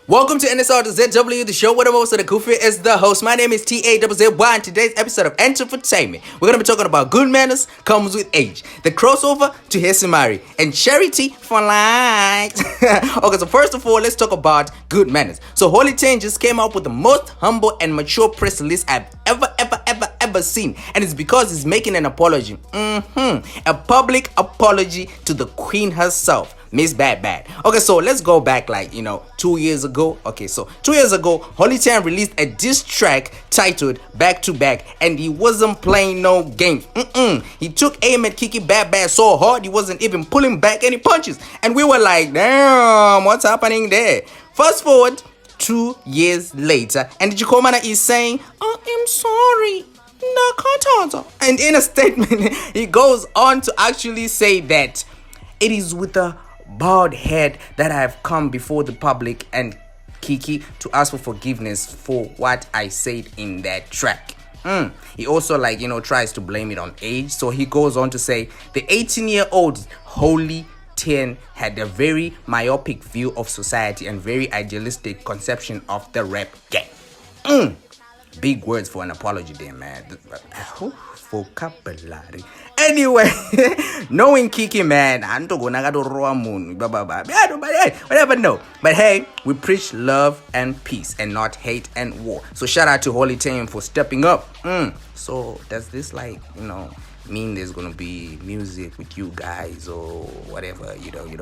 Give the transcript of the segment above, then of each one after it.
Welcome to NSR to ZW, the show where the most of the goofy is the host. My name is TAZZY, and today's episode of Entertainment, we're going to be talking about good manners comes with age, the crossover to Hesimari, and charity for life. Okay, so first of all, let's talk about good manners. So Holy Chain just came out with the most humble and mature press release I've ever seen, and it's because he's making an apology, a public apology to the queen herself, Miss Bad. Okay, so let's go back 2 years ago. Okay, so 2 years ago, Holy Chain released a diss track titled Back to Back, and he wasn't playing no games. He took aim at Kikky Badass so hard he wasn't even pulling back any punches, and we were like, damn, what's happening there? Fast forward 2 years later, and Jikomana is saying, I'm sorry. And in a statement, he goes on to actually say that it is with a bowed head that I have come before the public and Kikky to ask for forgiveness for what I said in that track. He also tries to blame it on age. So he goes on to say the 18-year-old Holy 10 had a very myopic view of society and very idealistic conception of the rap game. Big words for an apology there, man. Vocabulary. Anyway, knowing Kikky, man, whatever, no. But hey, we preach love and peace and not hate and war. So shout out to Holy Chain for stepping up. So does this mean there's gonna be music with you guys or whatever,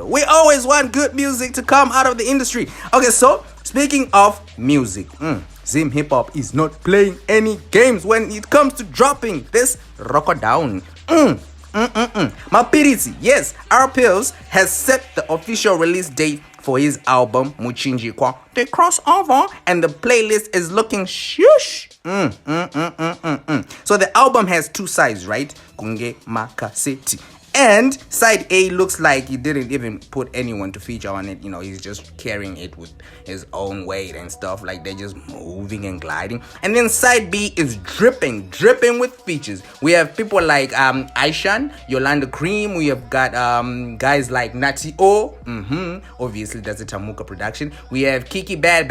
we always want good music to come out of the industry. Okay, so speaking of music, Zim Hip Hop is not playing any games when it comes to dropping this rocker down. Mapirisi, yes, our Peels has set the official release date for his album Muchinjiko, the crossover, and the playlist is looking shush. So the album has two sides, right? Kunge Makaseti. And side A looks like he didn't even put anyone to feature on it. He's just carrying it with his own weight and stuff. Like they're just moving and gliding. And then side B is dripping with features. We have people like Aishan, Yolanda Cream. We have got guys like Nati O. Obviously, that's a Tamuka production. We have Kikky Bad.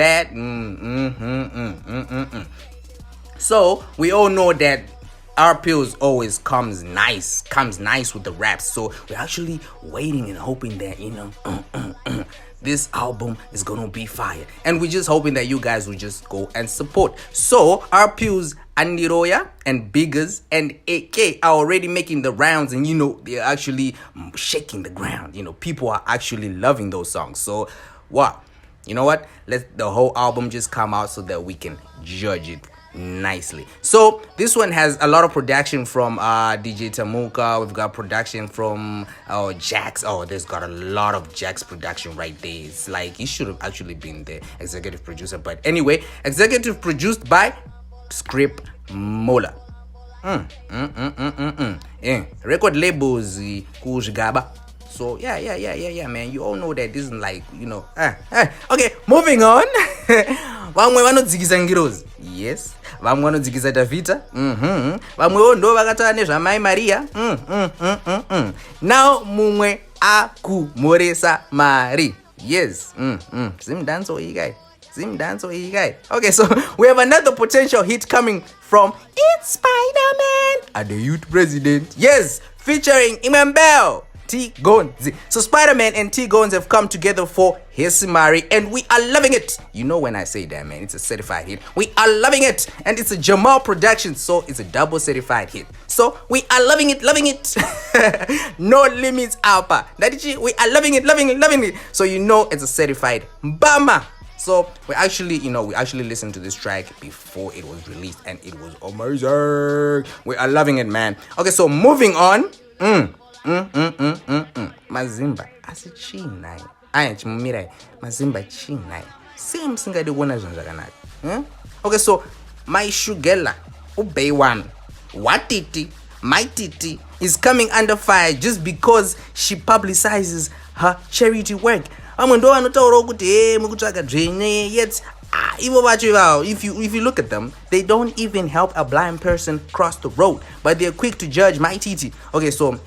So we all know that our Peels always comes nice with the raps. So we're actually waiting and hoping that this album is gonna be fire, and we're just hoping that you guys will just go and support. So our Peels, Andiroya and Biggers and AK are already making the rounds, and they're actually shaking the ground. People are actually loving those songs. So wow, you know what, let the whole album just come out so that we can judge it nicely. So this one has a lot of production from DJ Tamuka. We've got production from Jax. There's got a lot of Jax production right there. It's like he should have actually been the executive producer, but anyway, executive produced by Script Mola. Record labels Kuzgaba. So yeah, man. You all know that this is Okay, moving on. Vamwe vanodzikisa ngirozi. Yes. Vamwe vanodzikisa Davita. Vamwewo ndo vakatava nezvamai Maria. Now mumwe akumhoresa mari. Yes. Zimdanso iyi guy. Okay, so we have another potential hit coming from It's Spyderman and the youth president. Yes, featuring Imambel. Ti Gonzi. So Spyderman and Ti Gonzi have come together for Hesimari, and we are loving it. When I say that, man, it's a certified hit. We are loving it, and it's a Jamal production, so it's a double certified hit. So we are loving it. No limits, Alpha. We are loving it. So it's a certified Bama. So we actually listened to this track before it was released, and it was amazing. We are loving it, man. Okay, so moving on. Mazimba asichina aya chimumira mazimba china same singade kuona zvinhu zvakanaka. Okay, so my Shugella ubay one watiti my titi is coming under fire just because she publicizes her charity work. Vamwe ndo vanotaurawo kuti mukutsvaga dzvene, yet ivo vacho ivavo, if you look at them, they don't even help a blind person cross the road, but they're quick to judge my titi. Okay, so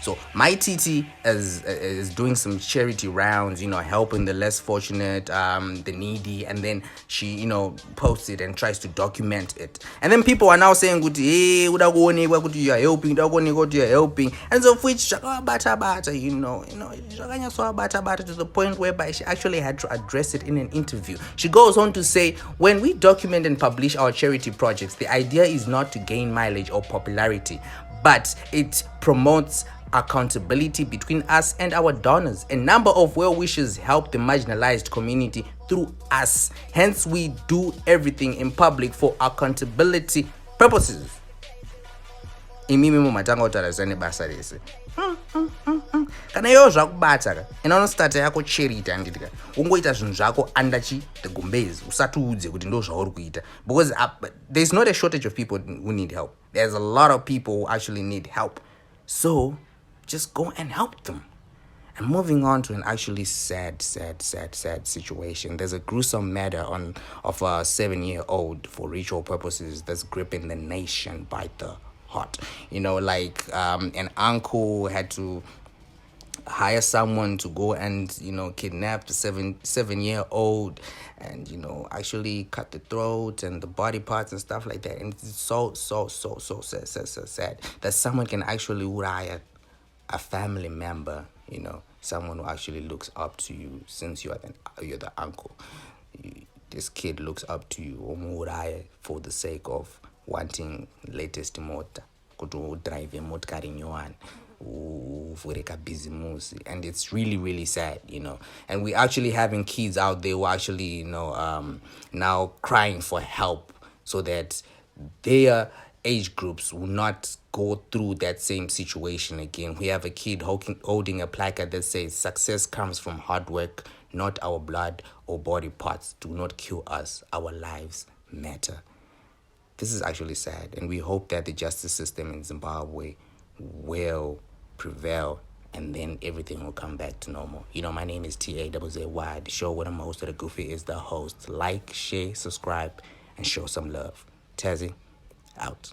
So my TT is doing some charity rounds, helping the less fortunate, the needy, and then she, posts it and tries to document it. And then people are now saying, hey, you are helping, you are helping. And so which to the point whereby she actually had to address it in an interview. She goes on to say, when we document and publish our charity projects, the idea is not to gain mileage or popularity, but it promotes accountability between us and our donors. A number of well-wishers help the marginalized community through us. Hence, we do everything in public for accountability purposes. Imimi mumatanga utarazane basa rese. Kana iyo zvakubata ka ina unostarta yako charity anditika ungoita zvinhu zvako under the gumbezi usati udze kuti ndo zvauri kuita, because there's not a shortage of people who need help. There's a lot of people who actually need help, so just go and help them. And moving on to an actually sad situation. There's a gruesome matter of a 7-year-old for ritual purposes that's gripping the nation by the heart. An uncle had to hire someone to go and kidnap the seven-year-old and actually cut the throat and the body parts and stuff like that. And it's so sad that someone can actually hire a family member, someone who actually looks up to you, since you're the uncle. This kid looks up to you for the sake of wanting latest motor, to drive a motor nyowani, uvureka business. And it's really sad, and we're actually having kids out there who actually now crying for help so that their age groups will not go through that same situation again. We have a kid holding a placard that says, "Success comes from hard work, not our blood or body parts. Do not kill us. Our lives matter." This is actually sad, and we hope that the justice system in Zimbabwe will prevail, and then everything will come back to normal. My name is Ti Gonzi. The show where I'm host of the Goofy is the host. Like, share, subscribe, and show some love. Tazzy, out.